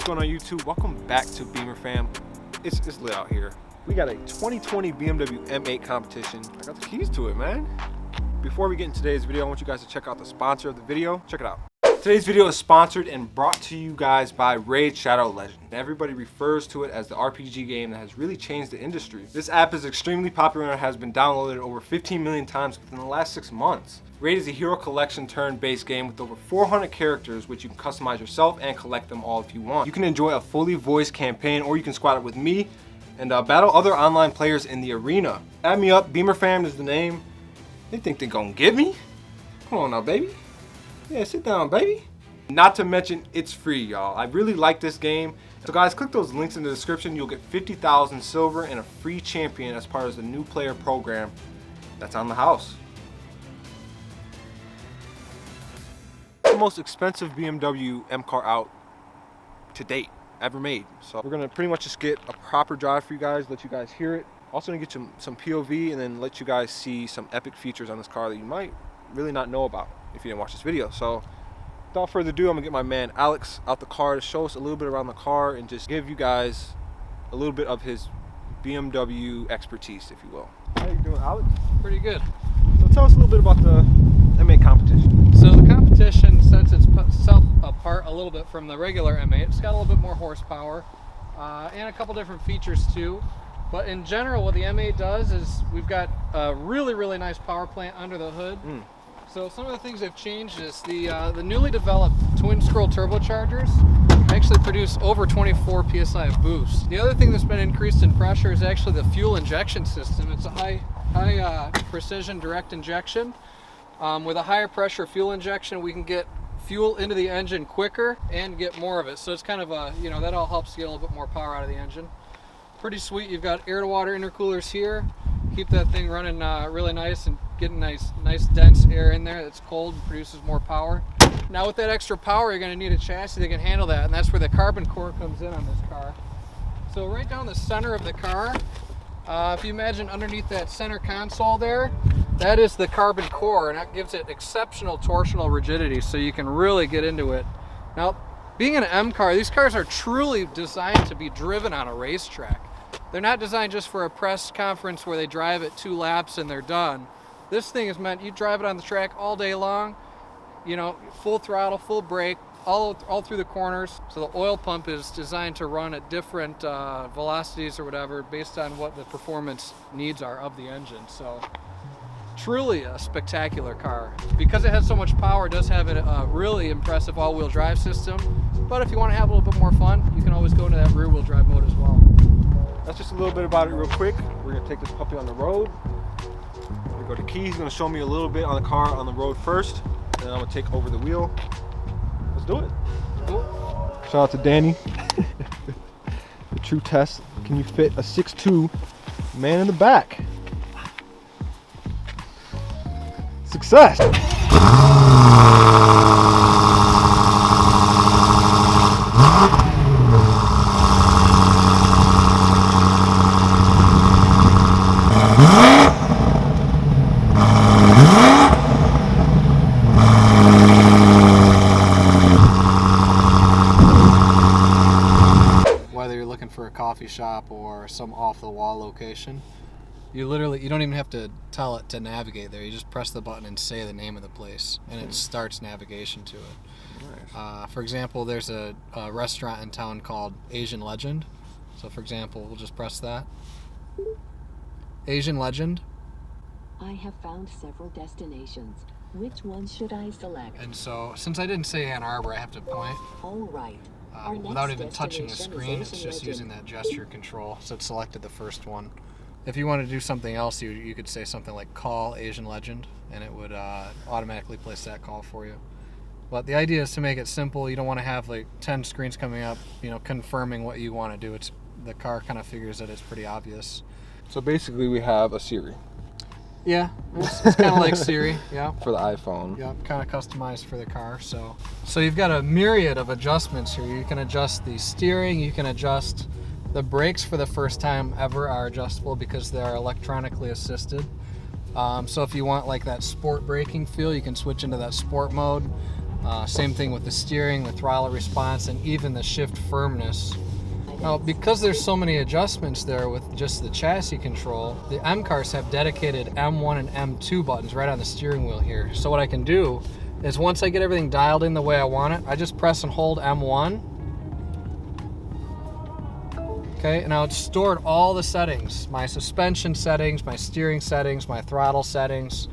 What's going on YouTube? Welcome back to Beemer Fam. It's lit out here. We got a 2020 BMW M8 Competition. I got the keys to it, man. Before we get into today's video, I want you guys to check out the sponsor of the video. Check it out. Today's video is sponsored and brought to you guys by Raid Shadow Legend. Everybody refers to it as the RPG game that has really changed the industry. This app is extremely popular and has been downloaded over 15 million times within the last 6 months. Raid is a hero collection turn-based game with over 400 characters which you can customize yourself and collect them all if you want. You can enjoy a fully voiced campaign, or you can squad it with me and battle other online players in the arena. Add me up, Beemer Fam is the name. They think they're gonna get me? Come on now, baby. Yeah, sit down, baby. Not to mention, it's free, y'all. I really like this game. So guys, click those links in the description. You'll get 50,000 silver and a free champion as part of the new player program that's on the house. The most expensive BMW M car out to date, ever made. So we're gonna pretty much just get a proper drive for you guys, let you guys hear it. Also gonna get you some POV and then let you guys see some epic features on this car that you might really not know about if you didn't watch this video. So without further ado, I'm gonna get my man Alex out the car to show us a little bit around the car and just give you guys a little bit of his BMW expertise, if you will. How you doing, Alex? Pretty good. So tell us a little bit about the M8 Competition. So the competition sets itself apart a little bit from the regular M8. It's got a little bit more horsepower and a couple different features too. But in general, what the M8 does is we've got a really nice power plant under the hood. So some of the things they've changed is the newly developed twin scroll turbochargers actually produce over 24 psi of boost. The other thing that's been increased in pressure is actually the fuel injection system. It's a high precision direct injection. With a higher pressure fuel injection, we can get fuel into the engine quicker and get more of it. So it's kind of a, that all helps get a little bit more power out of the engine. Pretty sweet. You've got air to water intercoolers here. Keep that thing running really nice and getting nice dense air in there that's cold and produces more power. Now with that extra power, you're going to need a chassis that can handle that, and that's where the carbon core comes in on this car. So right down the center of the car, if you imagine underneath that center console there, that is the carbon core, and that gives it exceptional torsional rigidity, so you can really get into it. Now, being an M car, these cars are truly designed to be driven on a racetrack. They're not designed just for a press conference where they drive it 2 laps and they're done. This thing is meant, you drive it on the track all day long, full throttle, full brake, all through the corners. So the oil pump is designed to run at different velocities or whatever based on what the performance needs are of the engine. So truly a spectacular car. Because it has so much power, it does have a really impressive all-wheel drive system. But if you want to have a little bit more fun, you can always go into that rear-wheel drive mode as well. That's just a little bit about it real quick. We're gonna take this puppy on the road. We go to Keys, he's gonna show me a little bit on the car on the road first, and then I'm gonna take over the wheel. Let's do it. Cool. Shout out to Danny. The true test. Can you fit a 6'2" man in the back? Success! Whether you're looking for a coffee shop or some off-the-wall location, you don't even have to tell it to navigate there. You just press the button and say the name of the place, and it starts navigation to it. Nice. For example, there's a restaurant in town called Asian Legend. So for example, we'll just press that. Asian Legend. I have found several destinations. Which one should I select? And so, since I didn't say Ann Arbor, I have to point. All right. Without even touching the screen, it's just using that gesture control. So it selected the first one. If you want to do something else, you could say something like call Asian Legend, and it would automatically place that call for you. But the idea is to make it simple. You don't want to have like 10 screens coming up, confirming what you want to do. The car kind of figures that it's pretty obvious. So basically we have a Siri. Yeah, it's kind of like Siri, yeah. For the iPhone. Yeah, kind of customized for the car. So you've got a myriad of adjustments here. You can adjust the steering, you can adjust the brakes. For the first time ever are adjustable because they are electronically assisted. So if you want like that sport braking feel, you can switch into that sport mode. Same thing with the steering, the throttle response, and even the shift firmness. Now, because there's so many adjustments there with just the chassis control, the M cars have dedicated M1 and M2 buttons right on the steering wheel here. So what I can do is once I get everything dialed in the way I want it, I just press and hold M1. Okay, and now it's stored all the settings, my suspension settings, my steering settings, my throttle settings.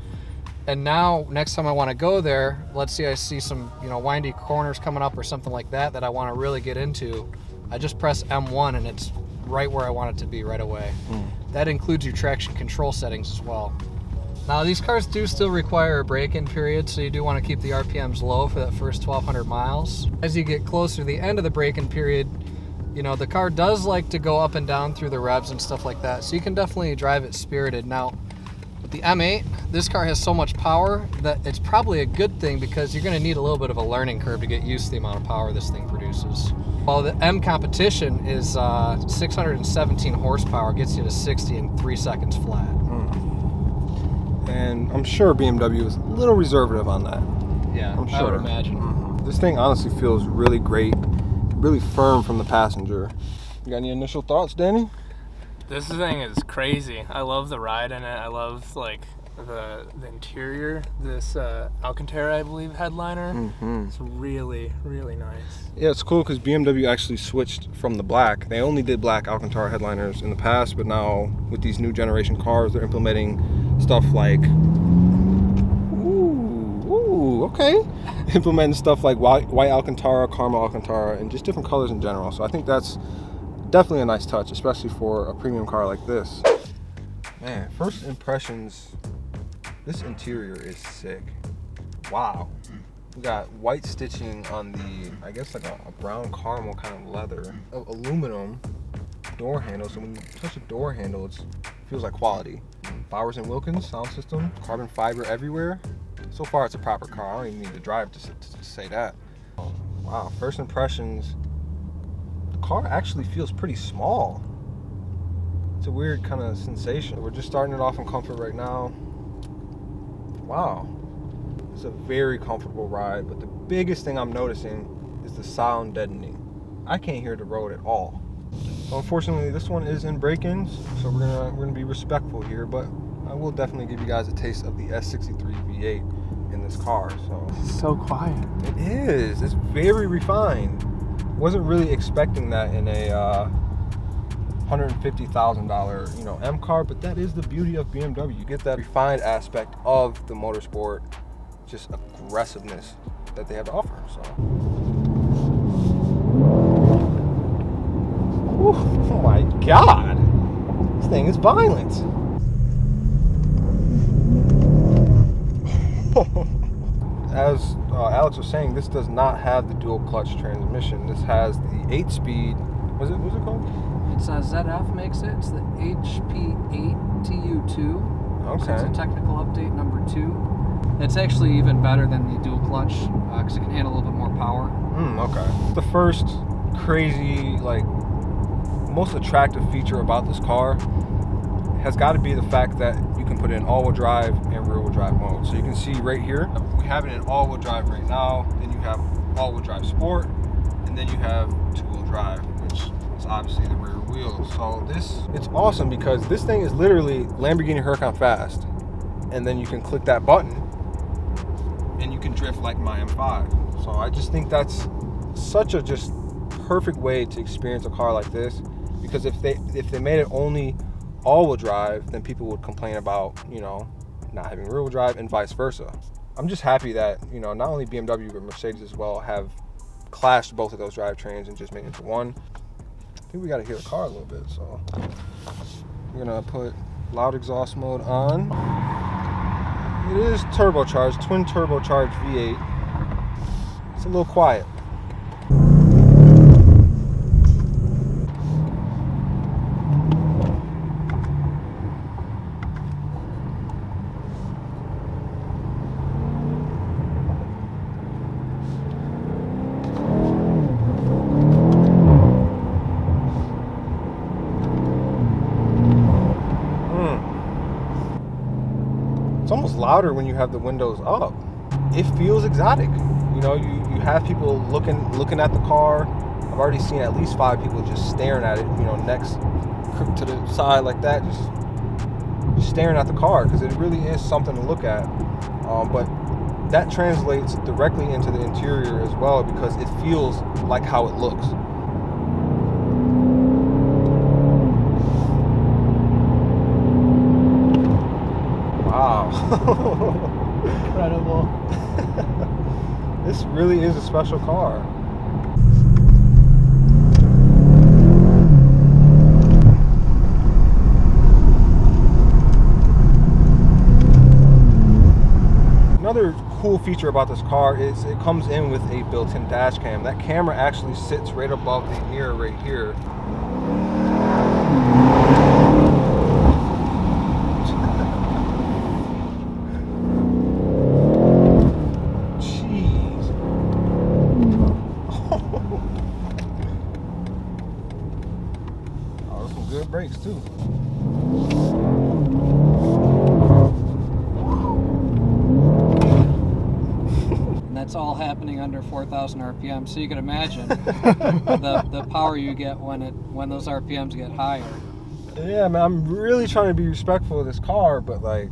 And now, next time I want to go there, let's say I see some, windy corners coming up or something like that I want to really get into. I just press M1 and it's right where I want it to be right away. That includes your traction control settings as well. Now, these cars do still require a break-in period, so you do want to keep the RPMs low for that first 1,200 miles. As you get closer to the end of the break-in period, the car does like to go up and down through the revs and stuff like that, so you can definitely drive it spirited. Now, with the M8, this car has so much power that it's probably a good thing because you're going to need a little bit of a learning curve to get used to the amount of power this thing produces. While the M Competition is 617 horsepower, gets you to 60 in 3 seconds flat. And I'm sure BMW is a little reservative on that. Yeah, I'm sure. I would imagine. This thing honestly feels really great, really firm from the passenger. You got any initial thoughts, Danny? This thing is crazy. I love the ride in it. I love the interior. This Alcantara, I believe, headliner. It's really, really nice. Yeah, it's cool because BMW actually switched from the black. They only did black Alcantara headliners in the past, but now with these new generation cars, they're implementing stuff like, implementing stuff like white Alcantara, caramel Alcantara, and just different colors in general. So I think that's definitely a nice touch, especially for a premium car like this. Man, first impressions, this interior is sick. Wow. We got white stitching on the, I guess like a brown caramel kind of leather. Aluminum door handle, so when you touch the door handle, it feels like quality. Bowers & Wilkins sound system, carbon fiber everywhere. So far it's a proper car. I don't even need to drive to say that. Wow, first impressions, the car actually feels pretty small. It's a weird kind of sensation. We're just starting it off in comfort right now. Wow. It's a very comfortable ride, but the biggest thing I'm noticing is the sound deadening. I can't hear the road at all. So unfortunately, this one is in break-ins, so we're gonna be respectful here, but I will definitely give you guys a taste of the S63 V8 in this car. So It's so quiet. it is. It's very refined. Wasn't really expecting that in a $150,000 M car, but that is the beauty of BMW. You get that refined aspect of the motorsport, just aggressiveness that they have to offer. So, oh my God, this thing is violent. As Alex was saying, this does not have the dual clutch transmission. This has the 8-speed. What's it called? It's ZF makes it. It's the HP8 TU2. Okay. So it's a technical update number 2. It's actually even better than the dual clutch because it can handle a little bit more power. Okay. The first crazy, most attractive feature about this car has got to be the fact that you can put it in all-wheel drive and rear-wheel drive mode. So you can see right here, we have it in all-wheel drive right now. Then you have all-wheel drive sport, and then you have two-wheel drive, which is obviously the rear wheel. So it's awesome because this thing is literally Lamborghini Huracan fast, and then you can click that button and you can drift like my M5. So I just think that's such a just perfect way to experience a car like this, because if they made it only all-wheel drive, then people would complain about not having rear-wheel drive and vice versa. I'm just happy that not only BMW but Mercedes as well have clashed both of those drivetrains and just made it into one. I think we got to hear the car a little bit, so we're gonna put loud exhaust mode on. It is turbocharged, twin turbocharged V8. It's a little quiet. It's almost louder when you have the windows up. It feels exotic. know, you have people looking at the car. I've already seen at least 5 people just staring at it, you know, necks to the side like that, just staring at the car, because it really is something to look at. But that translates directly into the interior as well, because it feels like how it looks. Wow. Incredible. This really is a special car. Another cool feature about this car is it comes in with a built-in dash cam. That camera actually sits right above the mirror right here. Jeez. Oh, some good brakes too. That's all happening under 4,000 RPM, so you can imagine the power you get when those RPMs get higher. Yeah, man, I'm really trying to be respectful of this car, but like,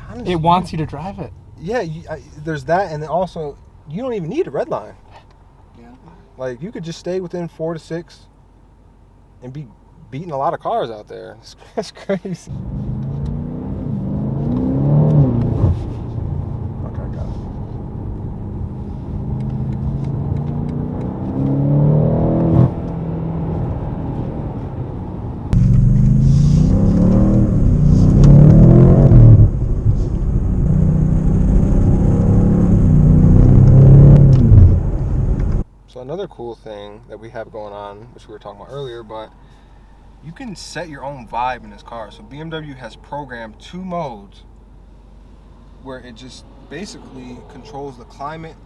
honestly, It wants you to drive it. yeah, there's that, and then also you don't even need a red line. Yeah. Like, you could just stay within 4 to 6 and be beating a lot of cars out there. That's crazy. So another cool thing that we have going on, which we were talking about earlier, but you can set your own vibe in this car. So BMW has programmed 2 modes where it just basically controls the climate,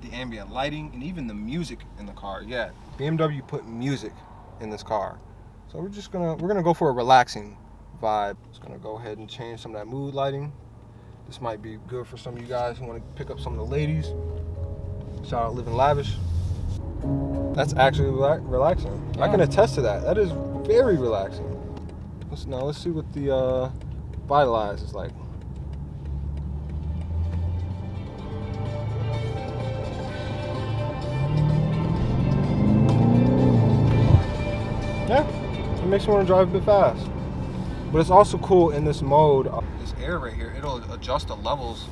the ambient lighting, and even the music in the car. Yeah, BMW put music in this car. So we're gonna go for a relaxing vibe. Just gonna go ahead and change some of that mood lighting. This might be good for some of you guys who want to pick up some of the ladies. Shout out Living Lavish. That's actually relaxing. Yeah. I can attest to that. That is very relaxing. Let's see what the Vitalize is like. Yeah, it makes me want to drive a bit fast. But it's also cool in this mode, this air right here, it'll adjust the levels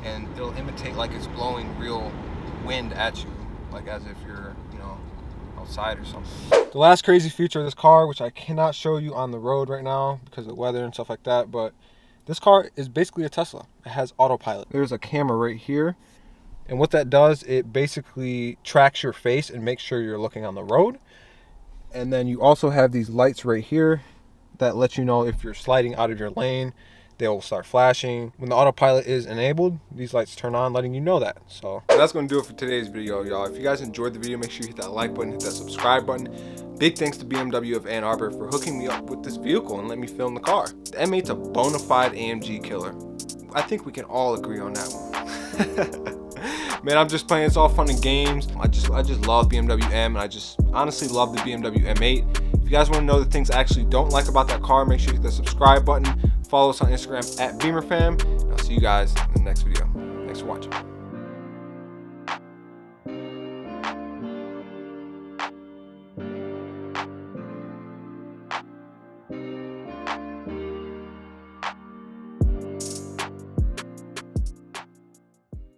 and it'll imitate like it's blowing real wind at you, like as if you're, you know, outside or something. The last crazy feature of this car, which I cannot show you on the road right now because of the weather and stuff like that, but this car is basically a Tesla. It has autopilot. There's a camera right here, and what that does, it basically tracks your face and makes sure you're looking on the road. And then you also have these lights right here that let you know if you're sliding out of your lane. They will start flashing. When the autopilot is enabled, these lights turn on, letting you know that. So that's gonna do it for today's video, y'all. If you guys enjoyed the video, make sure you hit that like button, hit that subscribe button. Big thanks to BMW of Ann Arbor for hooking me up with this vehicle and let me film the car. The M8's a bona fide AMG killer. I think we can all agree on that one. Man, I'm just playing, it's all fun and games. I just love BMW M, and I just honestly love the BMW M8. If you guys want to know the things I actually don't like about that car, make sure you hit the subscribe button. Follow us on Instagram at Beemer Fam. And I'll see you guys in the next video. Thanks for watching.